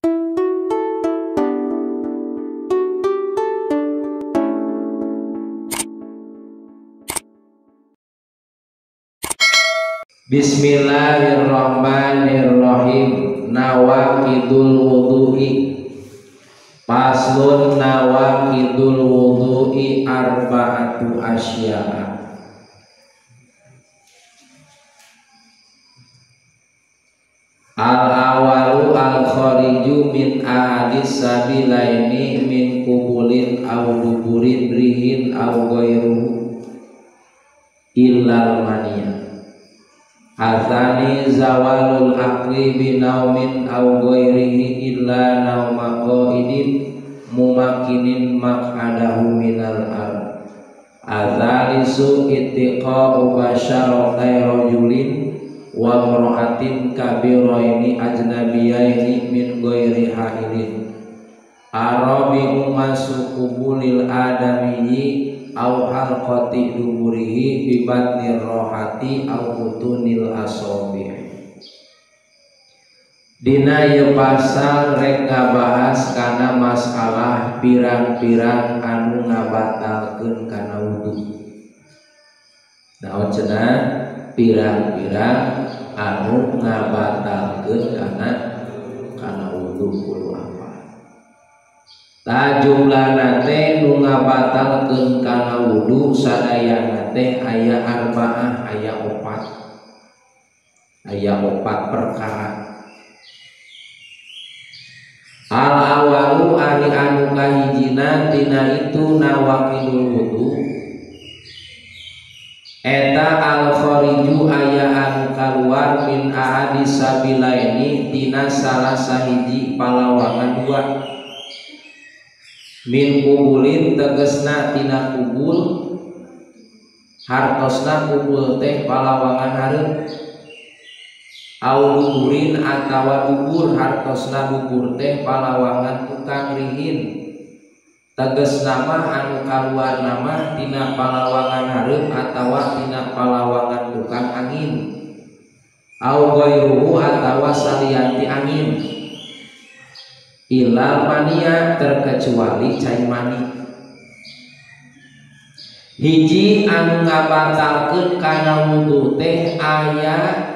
Bismillahirrahmanirrahim. Nawaqidul wudu'i. Paslun nawaqidul wudu'i arba'atu asya'a. Al-awalu al-khariju min ahadis sabilaini min kubulin aw duburin rihin aw ghairuhu illal maniyah. Athani zawalul aqli binaumin aw ghairihi illa nauma qaidin mumakinin maq'adahu minal ard. Athalisu ittiqa'u basyaratai rajulin wa mar'atin kabiraini ajnabiyaini min ghairi hailin. Arabi'u masukubulil adamiyyi au halqati duburihi bi batnir rohati au butunil asobi. Dina ye pasal rek ngabahas kana masalah pirang-pirang anu ngabatalkeun kana wudu. Naon cenah pirang-pirang anu ngabatalkeun kana wudu kudu apa? Ta jumlahna teh nu ngabatalkeun kana wudu sadayana teh aya arba'ah, aya opat perkara. Al awalu ari anu kahijina tina itu nawaqidul wudu eta al khariju aya anu kaluar min ahadis sabilaini tina salah sahiji palawangan dua. Min kubulin tegesna tina kubul, hartosna kubul teh palawangan hareup. Au duburin atawa dubur, hartosna dubur teh palawangan tukang rihin. Tegesna mah anu kaluar nama tina palawangan hareup atawa tina palawangan tukang angin. Au ghairuhu atawa salianti angin. Ilal mania terkecuali cai mani. Hiji anu ngabatalkeun kana wudu teh aya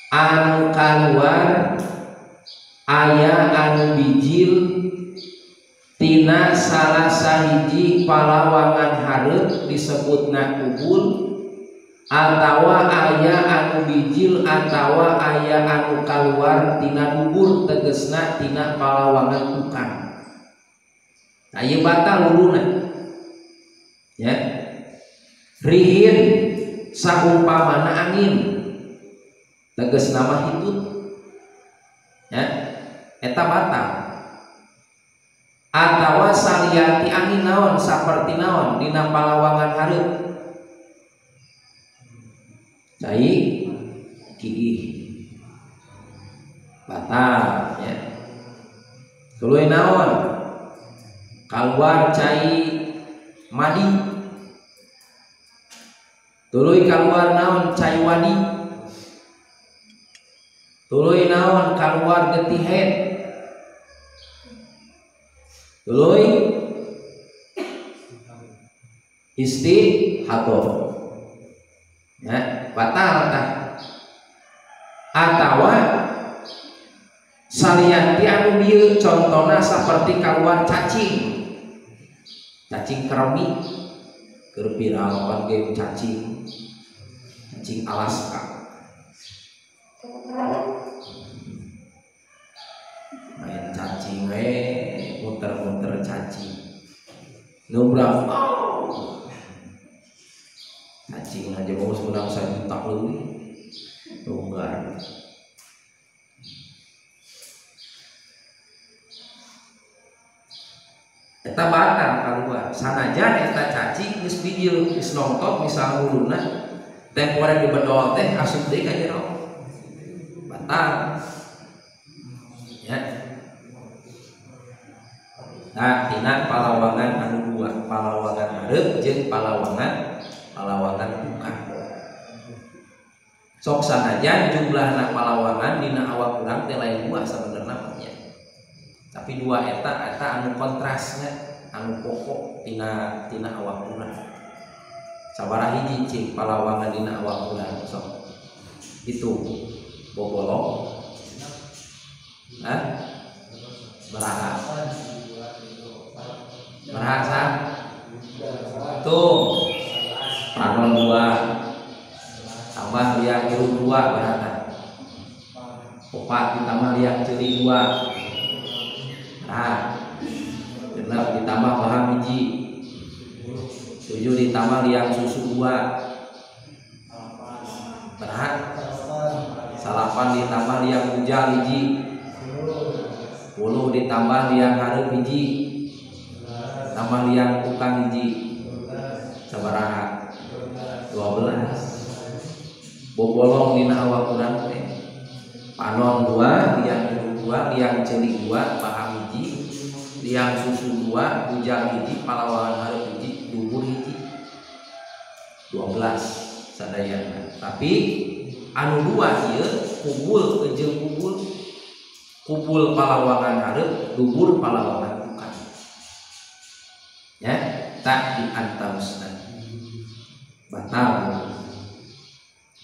anu kaluar, aya anu bijil tina salah sahiji palawangan hareup disebutna kubul, atawa aya anu bijil atawa aya anu kaluar tina dubur tegesna tina palawangan tukang. Nah ieu batal wuduna. Ya. Rihin saumpamana angin. Tegesna mah hitut. Ya. Eta batal. Atawa salianti angin naon saperti naon dina palawangan hareup. Cai kiih batal ya. Tuluy naon kaluar cai madi. Tuluy kaluar naon cai wadi. Tuluy naon kaluar getih head. Tuluy istihadhah ya, batal tah. Atawa salianti anu dieu contona saperti kaluar cacing keremi keur viral pake cacing Alaska main cacing we muter-muter cacing nubrah cacing aja mau sebenarnya 1 juta lebih tunggal. Eta batal kaluar sanajan eta cacing geus bijil geus nongtok misal huluna temporer di bedol teh asup deui ka jero batal ya. Nah tina palawangan anu dua, palawangan hareup jeung palawangan tukang. sok sanajan jumlahna palawangan dina awak urang teh lain dua sabenerna nya. Tapi dua eta anu kontrasnya anu pokok tina awak urang. Sabaraha hiji cing palawangan dina awak urang sok. Itu bobolong. Beraha. Berasa. Tuh. Panon 2. Tambah liang irung 2 berapa? Opat ditambah liang ceri 2. Nah, genep ditambah paham hiji. 7 ditambah liang susu 2. Berat. Salapan ditambah liang bujal hiji. 10 ditambah liang hareup hiji. Tambah liang tukang hiji. Sabaraha? 12. Bobolong dina awak urang teh. Panon 2, liang irung 2, liang celi 2, paham hiji, liang susu 2, bujal hiji, palawangan hareup hiji, dubur hiji. 12 sadayana. Tapi anu 2 ieu kubul jeung kubul palawangan hareup, dubur palawangan tukang. Ya, tak diantausna. Batal.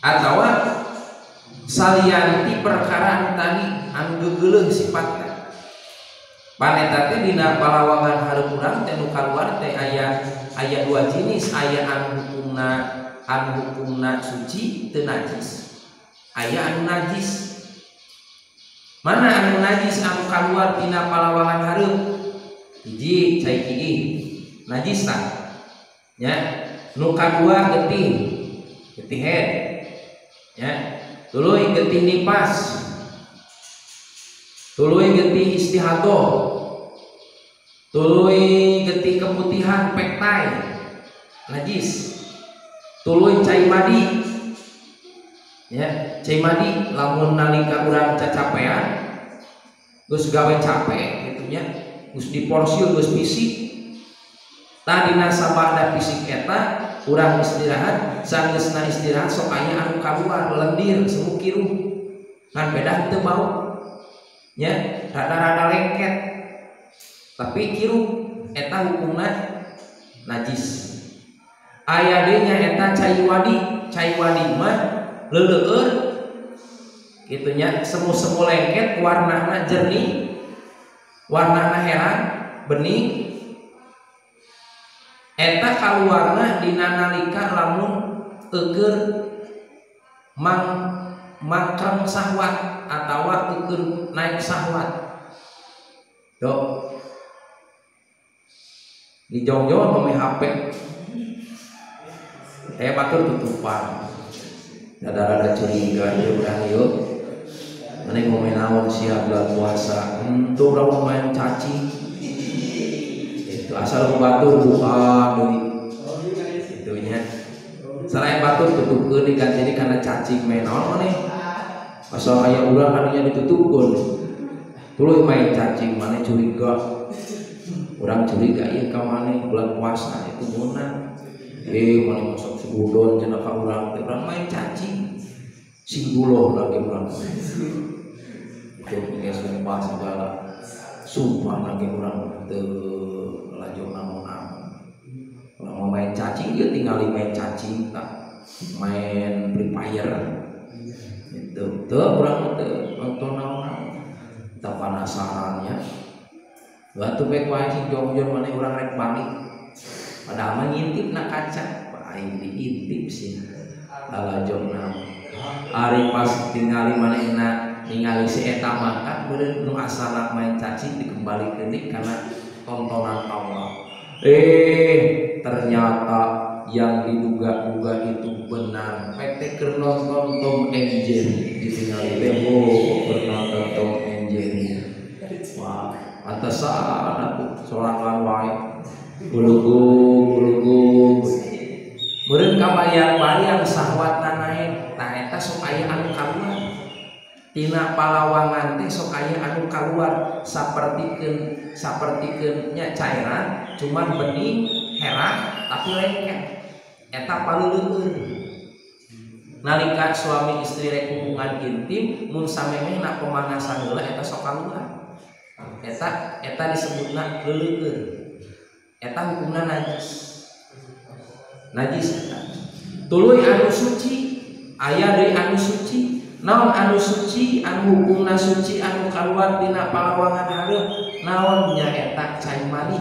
Atawa salianti perkara tadi anu geugeuleung sifatna. Paneta teh dina palawangan hareup urang teh nu kaluar teh aya 2 jenis, aya anu hukumna suci teu najis. Aya anu najis. Mana anu najis anu kaluar tina palawangan hareup? Hiji cai kieu najis tah. Ya, nu kadua getih head. Ya, tuluy getih nipas, tuluy getih istihadoh, tuluy getih keputihan pektai najis, tuluy cai madi. Ya, cai madi lamun nalika urang cacapean geus gawe capek gitu nya, geus diporsil geus fisik. Tadina sabada fisik eta urang istirahat, sanggeusna istirahat sok aya anu kaluar lendir semu kiruh ngan beda teu bau nya, rada-rada lengket tapi kiruh eta hukumna najis. Aya deui nya eta cai wadi mah leuleueur kitu nya, semu-semu lengket warnana jernih, warnana herang bening. Eta kaluarna dina nalika lamun eueur mangkrem sahwat atawa eueur naik sahwat. Dok. Di jong-jong mame HP. Batur tutupan. Rada-rada curiga ieu urang ieu. Mane ngomong naon sia bulan puasa. Henteu urang main cacing. Asal batur buka deui kitu nya. Selain batur tutupkeun diganti kana cacing main naon maneh. Asal aya urang anu nya ditutupkeun. Tuluy main cacing maneh curiga. Urang curiga ieu ka maneh bulan puasa itu munah. Maneh masuk segudon cenah ka urang teh urang main cacing. Singguloh lagi urang. Itu geus sumpah segala. Sumpah lagi urang teu lajong naon-naon. Kalau main cacing dia tinggal main cacing tak main Free Fire. Itu tuh urang teu nonton naon-naon. Tak penasarannya. Batu bae wae sing jong-jong maneh urang rek balik. Padahal mah ngintip na kaca, aing diintip sih. Lajong naon. Ari pas tingali manehna ningali si eta mangkat beureun nu asal main cacing dikembalikeun deui kana tontonan Allah. Ternyata yang diduga-duga itu benar. PT keur nonton Tom and Jerry ditinggali demo nonton Tom and Jerry. Wah, pantesan atuh sorangan wae. Gulugu. Meureun kabayang-bayang sahwatna naik, tah eta sok aya anu kaluar. Tina palawangan teh sok aya anu kaluar sapertikeun nya cairan cuman bening herang tapi lengket eta paluleueur nalika suami istri rek hubungan intim mun samemeh na pemanasan heula eta sok kaluar eta disebutna leuleukeun eta hukumna najis eta tuluy anu suci aya deui anu suci naon anu suci anu hukumna suci anu kaluar tina palawangan hareup naon nya eta cai mani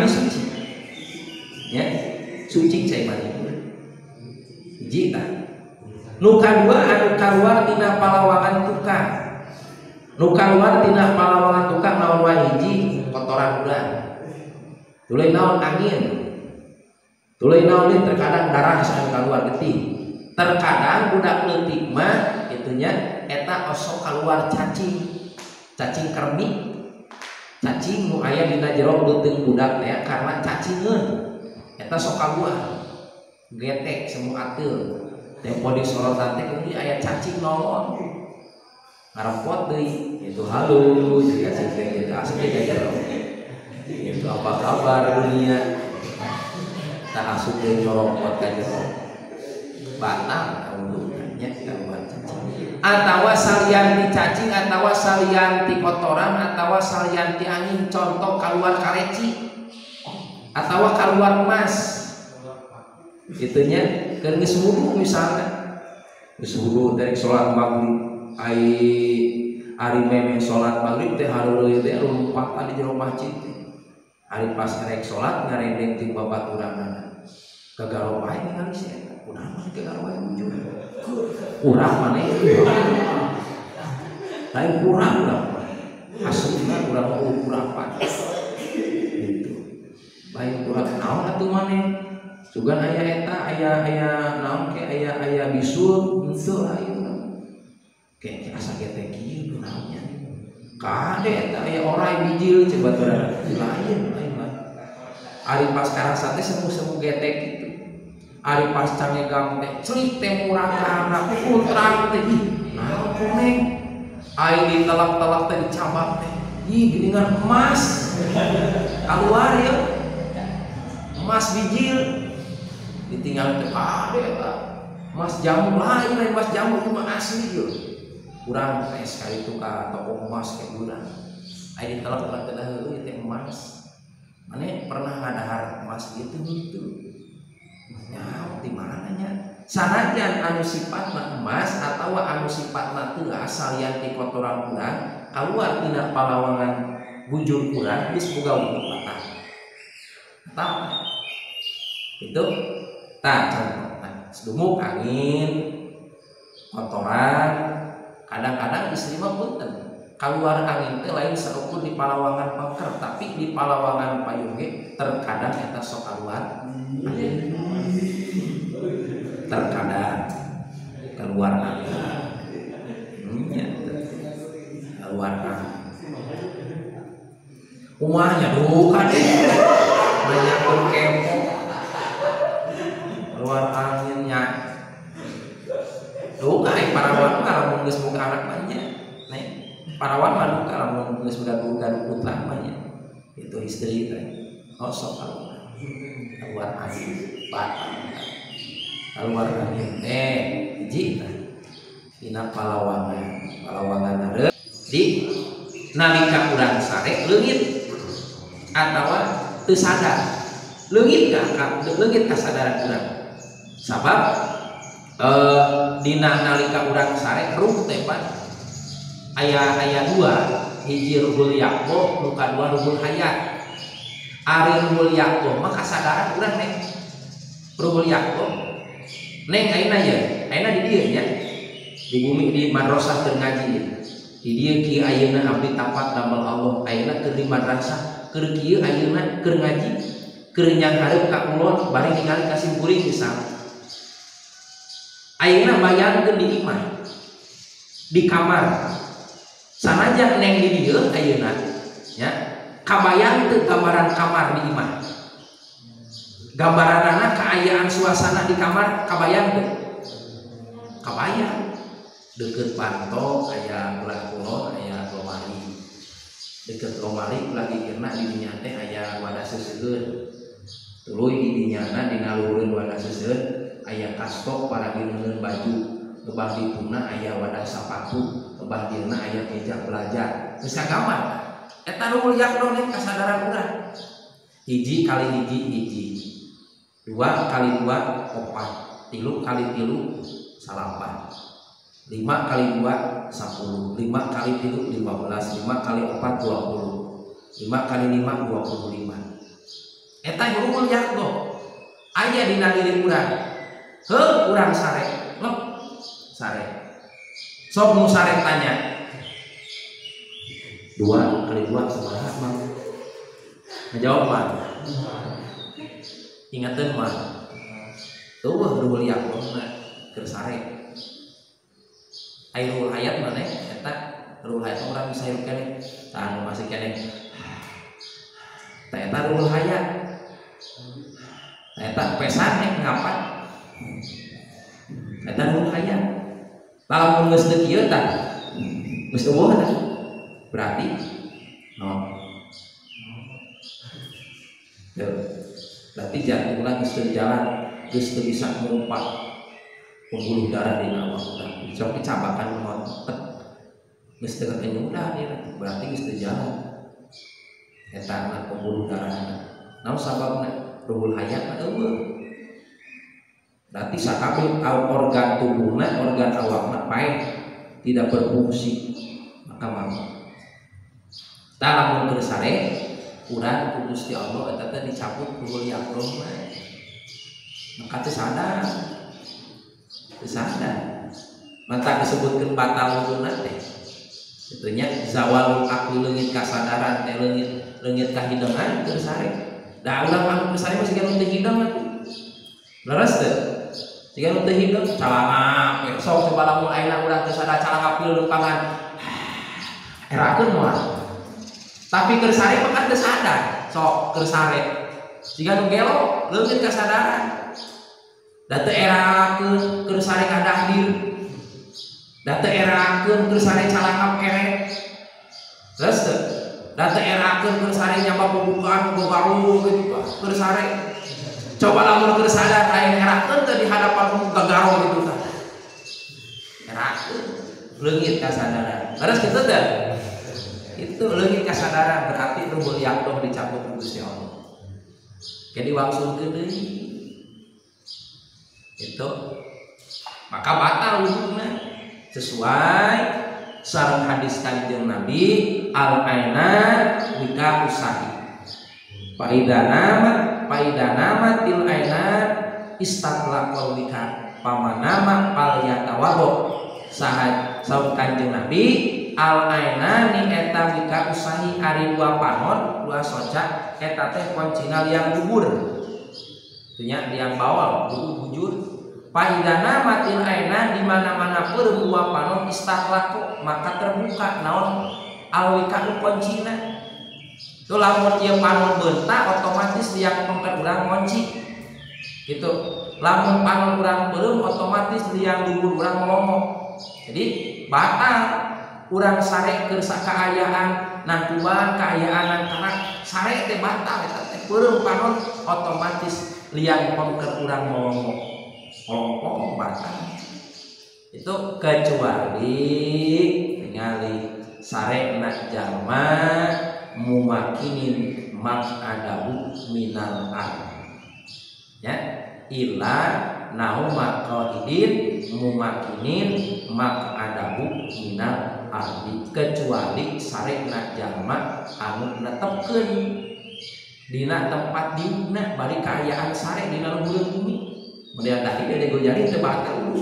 suci ya suci cai mani jita nu kadua anu kaluar tina palawangan tukang nu kaluar tina palawangan tukang naon wae hiji kotoran urang tuluy naon angin tuluy naon terkadang darah anu kaluar getih terkadang budak leutik mah itunya eta osok kaluar cacing kermi cacing nu aya dina jero leuteung budak teh karena cacingeun eta sok kaluar getek semu ateul tempo di sorotan teh kudu aya cacing nolong ngarepot deui itu halo juga cacing gitu asli jero itu apa kabar dunia tak asup deui nolong ka jero batang kaulunnya kaluar cacing atawa salian ti cacing atawa salian ti kotoran atawa salian ti angin contoh kaluar kareci atawa kaluar emas itunya keur geus wudu misalnya geus wudu dari salat maghrib ari memeh salat maghrib teh hareureuy teh rumpatan di jero masjid ari pas rek salat ngarendeng ti babaturanna kagaro wae ningali si eta kunaon mah kagaro wae wujud urang maneh lain kurang lah asupna urang panas gitu bae kurang naon atuh maneh sugan aya eta aya naon ke aya bisul henteu ayeuna ke asa getek kieu naonnya kade eta aya orai bijil coba lain lah ari pas karasa teh semu getek gitu ari pas cangegang teh celik teh murang karana putrang teh naon koneng ai ditelak-telak teh dicabak teh ih geuningan emas keluar ya emas bijil ditinggal teh kade eta emas jamu lain emas jamu cuma asli yo urang teh sekali itu ka toko emas ke urang ai ditelak-telak teh heueuh teh emas mane pernah ngadahar emas gitu nyaho di mana nya sanajan anu sifatna emas atawa anu sifatna teu asalian ti kotoran urang kaluar tina palawangan bujur urang geus boga wudu batal tah itu tah contohna sedumuk angin kotoran kadang-kadang istri mah punten kaluar angin teh lain sarukur di palawangan pangker tapi di palawangan payung ge terkadang eta sok kaluar angin terkadang keluar angin keluar angin umahnya duka deh banyak kepo keluar anginnya duka parawan kalau geus boga anak banyak nih parawan mah duka lamun geus boga putra banyak itu istri teh sok keluar angin batang keluar angin hiji dina palawangan hareup di nalika urang sare leungit atawa teu sadar leungit kasadaran urang sabab dina nalika urang sare ruh teh pan aya dua hiji ruhul yaqbo nu kadua ruhul hayat ari ruhul yaqbo mah kasadaran urang neng ruhul yaqbo neng ayeuna di dieu nya di bumi di madrasah keur ngaji di dieu kieu ayeuna abdi tapat damel Allah ayeuna keur di madrasah keur kieu ayeuna keur ngaji keur nyang hareup ka kulon bari ningali ka simkuring misal ayeuna bayangkeun di imah di kamar sanajan neng di dieu ayeuna nya kabayang teu gambaran kamar di imah gambaranana kaayaan suasana di kamar kabayang teu kabayang deket panto aya belah kulon aya lomari deket lomari lagi kena di dinya teh aya wadah seuseun tuluy di dinyana dina luhureun wadah seuseun aya kasto para dieun baju, lebah dituna aya wadah sapatu, lebah dieuna aya meja belajar. Geus kagambar. Eta nu mulia dongeng kasadaran urang. 1 kali 1 1, 2 kali 2 4, 3 kali 3 salapan, 5 kali 2 10, 5 kali 3 15, 5 kali 4 20, 5 kali 5 25. Eta guru mulia doh. Aya dina diri urang. Heuh urang sare, lep sare. Sok nu sare tanya. 2 kali 2 sabaraha mah? Ngajawab mah. Ingateun mah. Tuh ruhul yaqona keur sare. Ai ruhul hayat maneh eta ruhul hayat urang bisa hirup keneh. Tah anu masih keneh. Tah eta ruhul hayat. Eta pesan ngapa? Eta ruhul hayat. Lamun geus teu kieu tah geus eueuh tah. Berarti berarti jantung ulang geus teu jalan, geus teu bisa ngumpat pembuluh darah di awak urang. Sok dicabakan mohon tet. Geus teu ketemu udah dia, berarti geus teu jalan. Eta na pembuluh darahna. Naon sababna? Ruhul hayat mah eueuh. Berarti sakabeh organ tubuhna, organ awakna paeh tidak berfungsi. Maka mau dalam mundur sare urang ku Gusti Allah eta teh dicabut ruhul yaqona. Maka teu sadar. Teu sadar. Manta disebutkeun batal wuduna teh. Kitu nya zawalul aqli leungit kasadaran teh leungit kahideungan teu sare. Da urang anu teu sare mah siga nu teu hideung atuh. Leres teu? Siga nu teu hideung calana sok coba lamun ayeuna urang teu sadar calana pieu pangan. Erakeun moal. Tapi keur sare mah kan teu sadar, sok keur sare. Siga nu gelo leungit kasadaran. Da teu erakeun keur sare kadahdir. Da teu erakeun keur sare calangap erek. Terus teu? Da teu erakeun keur sare nyapa pembukaan gogaru gitu keur sare. Coba lamun keur sadar aya erakeun teh di hadapan gagaro gitu tah. Erakeun leungit kasadaran. Terus kitu teh? Itu leungit kasadaran berarti ruhul yaqdoh dicabut ku Gusti Allah. Jadi wangsulkeun deui. Itu maka batal wuduna sesuai sareng hadis Kanjeng Nabi al aina wika usahi. Paida nama til aina istatlaqal wika pamanama pal yatawaddo. Saur Kanjeng Nabi al aina ni eta wika usahi ari dua panon dua soca eta teh koncina liang bubur nya liang bawal bujur paidana matil aina di mana-mana peur dua panon istaklaku maka terbuka naon al wika koncina tuh lamun ieu panon beunta otomatis liang pengker urang ngonci gitu lamun panon urang beureum otomatis liang bubur urang melomok jadi batal urang sare keur sakaayaan nangkuban kaayaanan karena sare teh batal eta teh peureum panon otomatis liang pengker urang molongok batal itu kecuali ningali sarena jalma mumakinin maq'adahu minal ard ya ila nahu maq'idin mumakinin maq'adahu minal ardi kecuali sarena jalma anu netepkeun dina tempat diuna bari kaayaan sare dina luhur bumi kemudian tadi dia gojari teu batal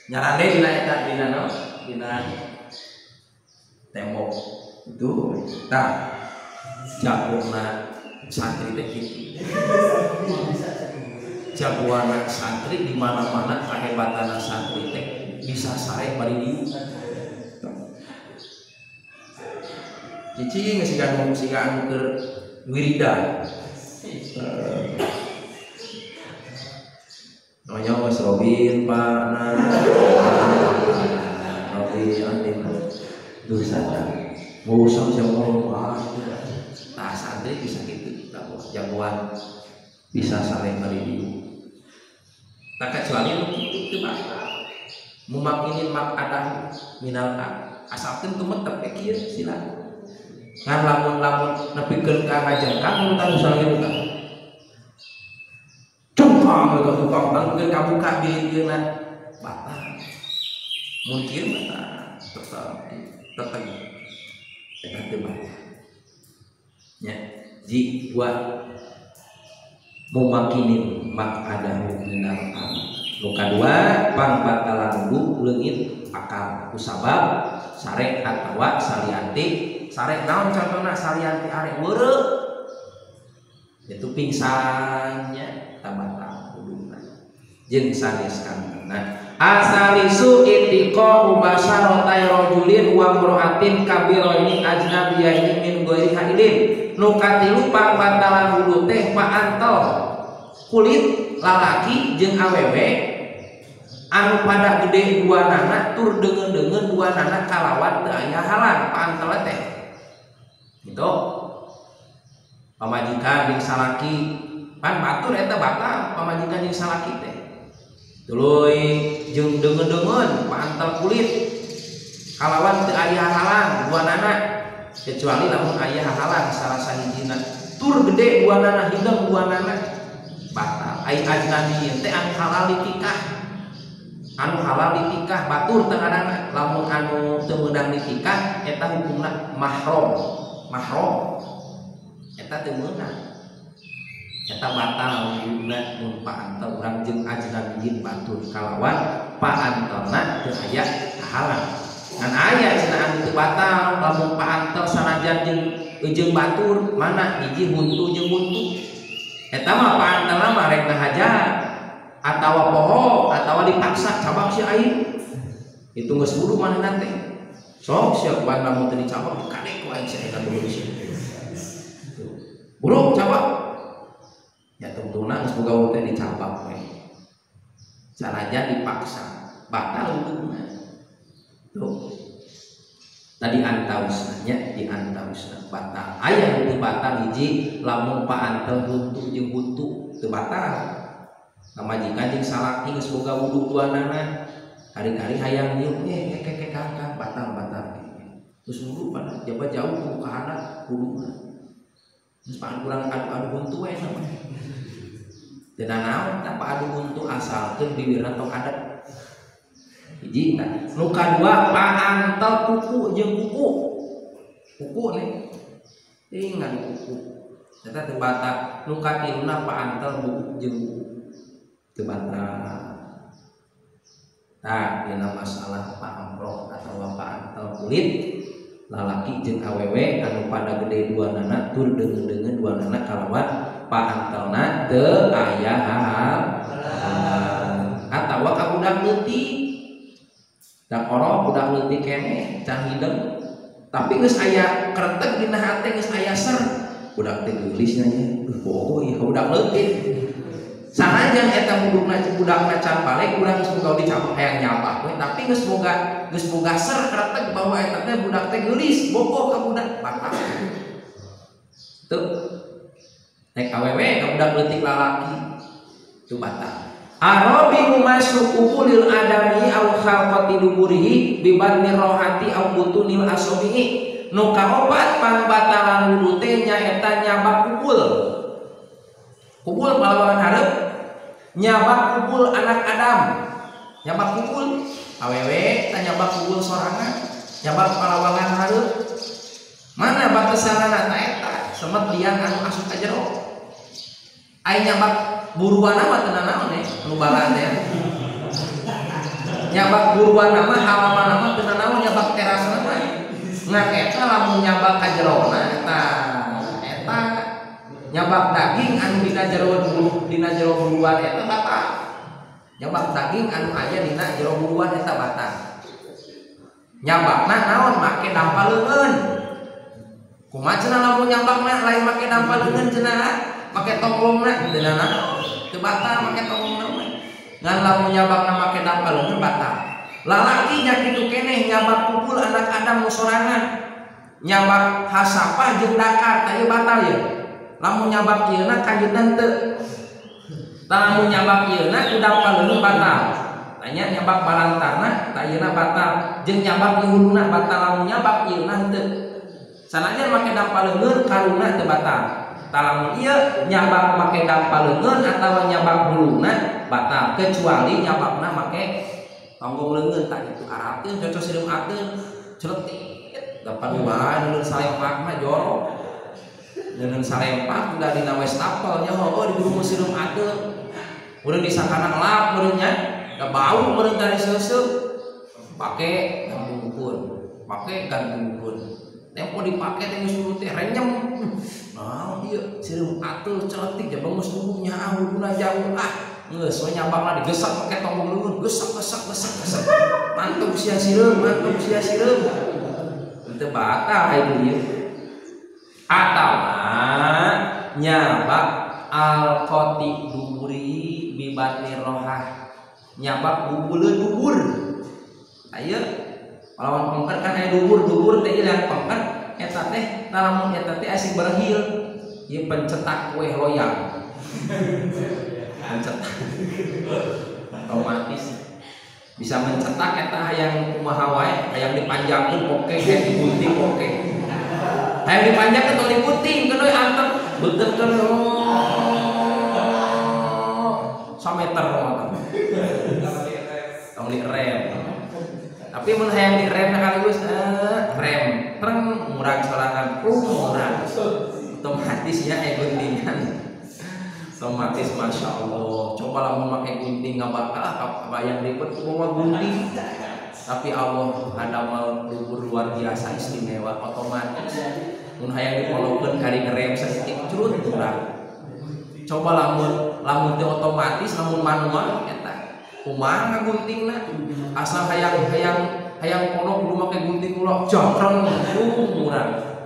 nyarane dina eta dina naon dina tembok itu tah jagona santri teh kitu jagoan santri di mana-mana kahebatan santri teh bisa sare bari diu. Cici geus siga anu keur wiridan. Nonya Mas Robin Pak Robin anjing dosa. Mau usah siapa mau tah santri bisa gitu. kita jagoan bisa saling review. Tak kecuali itu batal. Mumakinin mak ada minal asalkan tuh tapi kieu silakan. Ngan lamun nepikeun ka ngajengkan mun tanu saleh ka. Cumpang itu tukang bangkeun kabuka bieunan batal. Mungkin batal tetap eta teu batal. Nya ji buat mumakinin mak ada minal nu kadua pangbatalan wudu leungit akal kusabab sarek atawa salianti sarek naon contohna salianti arek weureu itu pingsannya tabatal wuduna jeung sanes kantena asalisu itiqa ubasyaratai rajulin wa imra'atin kabiraini ajnabiyaini min ghairi haidin nu katilu pangbatalan wudu teh paantel kulit lalaki jeung awewe anu pada gede dua nana tur dengan dua nana kalawan teu aya halang paantel teh gitu pamajikan jeung salaki pan batur eta batal pamajikan jeung salaki teh tuluy jeung deungeun paantel kulit kalawan teu aya halang dua nana kecuali lamun aya halang salah sahijina tur gede dua nana hidung dua nana batal ai ajnabiyin teh anu halal ditikah batur teu ngaranna lamun anu teu meunang ditikah eta hukumna mahram eta teu meunang eta batal wuduna mun paantel urang jeung ajnabiyin batur kalawan paantelna teu aya halang ngan aya cenah anu teu batal lamun paantel sanajan jeung batur mana hiji huntu jeung buntu eta mah paantelna mah rek ngahaja atawa poho atawa dipaksa cabang si aing itu geus buru manehna teh sok sia kuat lamun teu dicabang kadek ku aing si eta buru sia buru cabang ya tungtungna geus boga teh dicabang we sanajan dipaksa batal wuduna tuh tadi antawisna batal aya nu batal hiji lamun paantel buntu jeung buntu teu batal majikan jeung salaki geus boga wudu duanana hari-hari hayang nyium keke kakak batal terus wudu pada jaba jauh ku kahana wuduna terus paan kurang adu buntu we sama teu naon tanpa adu buntu asalkeun bibirna tok adat hiji nu kadua paantel kuku jeung kuku nih tinggal kuku eta teu batal nu katiluna paantel buku jeung kuku teu batal tah dina masalah paamroh atawa paantel kulit lalaki jeung awewe anu pada gede duanana tur deungeun duanana kalawan paantelna teu aya halang atawa ka budak leutik dak oro budak leutik keneh can hideng tapi geus aya kretek dina hate geus aya ser budak teh geulis nya bogoh ya budak leutik sanajan eta budakna can balik urang geus boga dicabang hayang nyabak we tapi geus boga ser kretek bahwa eta teh budak teh geulis bogoh ka budak batal teu nek awewe ka budak leutik lalaki teu batal arabi masruquhu lil adami aw khalqati duburihi bi badni rohati aw butunil asabihi nu kaopat pambatalan wudu teh nyaeta nyabak kupul palawangan hareup nyabak kupul anak Adam nyabak kupul awewe tah nyabak kupul sorangan nyabak palawangan hareup mana batasanana ta eta semet liang anu asup ka jero ai nyabak buruan mah teu naon nu balan teh nyabak buruan mah halaman mah teu naon nyabak terasna mah ngan eta lamun nyabak ka jerona eta nyabak daging anu dina jero buruan eta batal nyabak daging anu aya dina jero buruan eta batal nyabakna naon make dampal leungeun kumaha cenah lamun nyabakna lain make dampal leungeun cenah make tonglongna teu naon teu batal make tonglongna mah ngan lamun nyabakna make dampal leungeun batal lalaki nya kitu keneh nyabak kupul anak Adam nu sorangan nyabak hasapah jeung dakar teh batal ya lamun nyabak yeuna kajeunna teu. Lamun nyabak yeuna udah paleun batal. Tanya nyabak balantarna ta yeuna batal, jeung nyabak di huluna batal lamun nyabak yeuna teu. Sanajan make dampaleungeun karuna teu batal. Talamun ieu nyabak make dampaleungeun atawa nyabak huluna batal kecuali nyabakna make tonggong leungeun tah itu arapkeun cocok sireum ateun celetik dapan wae neun salempak mah jorok. Neun salempak udah dina wastafel nya heueuh di guru sireum ateun. Urang disakana elap meureun nya da bau meureun tadi seuseup. Pake gantung ukun. Tempo dipake teh geus surut teh renyem. Nah, ieu sireum ateun celetik ja bangus tubuhnya ahuduna jauh geus we nyabakna digesak make tonggong leungeun gesak. Mantap sia sireum. Teu batal aya ieu. Atawa nyabak al-qati duburi bibatni rohah. Nyabak bubuleun dubur. Aya lawan pengker kan aya dubur teh ilang pengker eta teh lamun eta teh asing berhil ieu pencetak kue loyang. Mencetak otomatis bisa mencetak eta hayang kumaha wae, hayang dipanjangkeun oke, hayang digunting oke. Hayang dipanjangkeun atau digunting keun antep beuteun sameter mah. Tong direm. Tapi mun hayang direm sekaligus rem treng murag sorangan murag. Otomatis ya aya guntingan. Otomatis masya Allah. Coba lamun make gunting nggak bakal kebayang ribet bawa gunting. Tapi Allah ada mal dubur luar biasa istimewa otomatis. Mun hayang dipolokeun kari ngerem saeutik curut urang. Coba lamun teu otomatis lamun manual eta kumaha ngaguntingna. Asal hayang kono kudu make gunting ulah jakreng urang.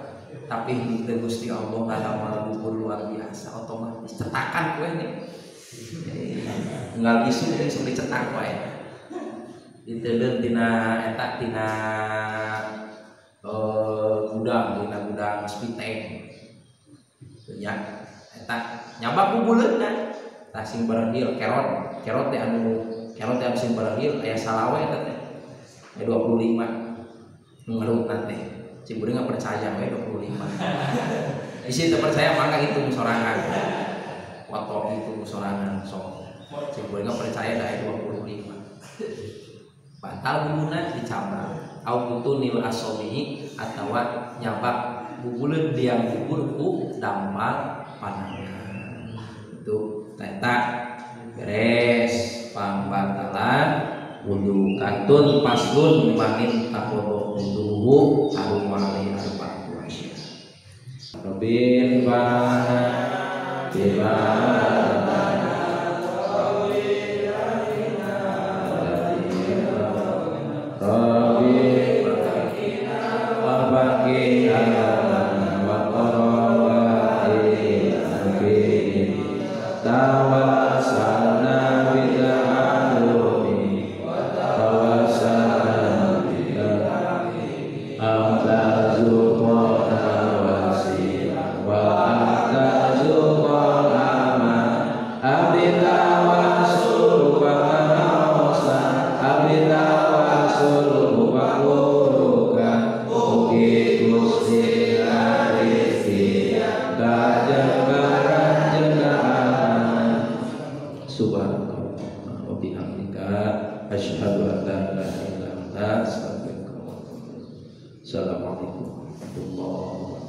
Tapi henteu Gusti Allah ngadamel dubur luar biasa otomatis cetakan kue nih. Enggal isu langsung dicetak wae. Diteuleun tina eta tina gudang spiteng. Ya eta nyabak bubuleunna tah sing berhil kerot teh anu sing berhil aya salawe eta teh. Aya 25 ngeurutna teh. Ciburi nggak percaya we 25. Isi teu percaya maka itu sorangan. Foto itu sorangan sok. Ciburi nggak percaya da 25. Batal bubuna dicabang. Au kutunil asomi atawa nyabak bubuleun diang bubur ku dampal panangan. Itu eta beres pambatalan wudu kantun paslun manin takodo wudu harum wali arba'atu asyir. Robin bana Assalamualaikum warahmatullahi wabarakatuh.